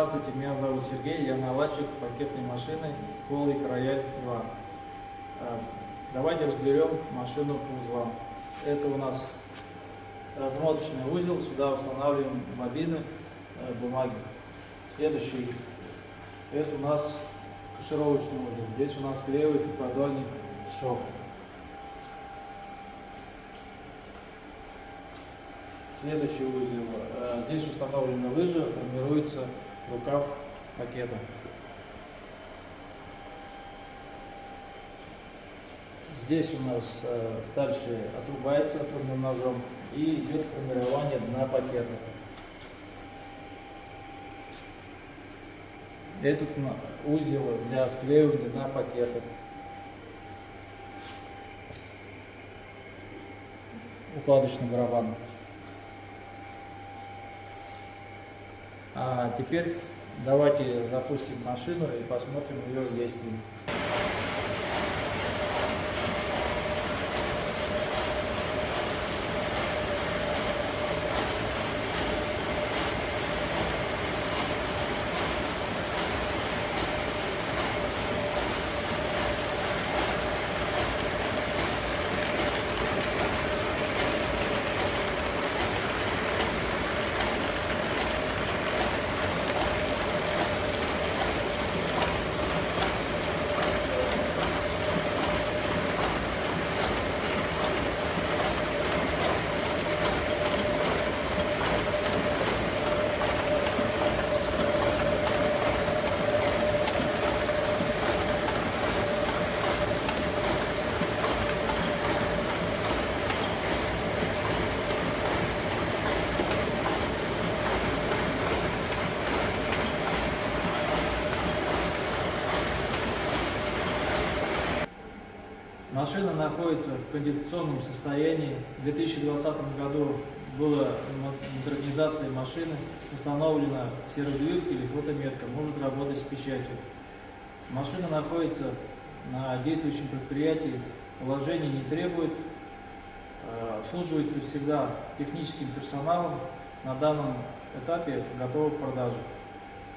Здравствуйте, меня зовут Сергей, я наладчик пакетной машины Колик Рояль 2. Давайте разберем машину по узлам. Это у нас размоточный узел, сюда устанавливаем бобины бумаги. Следующий, это у нас кашировочный узел. Здесь у нас склеивается продольный шов. Следующий узел. Здесь установлена лыжа, формируется рукав пакета. Здесь у нас дальше отрубается отрубным ножом и идет формирование дна пакета. Этот узел для склеивания дна пакета. Укладочный барабан. А теперь давайте запустим машину и посмотрим ее действие. Машина находится в кондиционном состоянии. В 2020 году была модернизация машины, установлена серводвигатель и фотометка, может работать с печатью. Машина находится на действующем предприятии, вложений не требует, обслуживается всегда техническим персоналом, на данном этапе готова к продаже.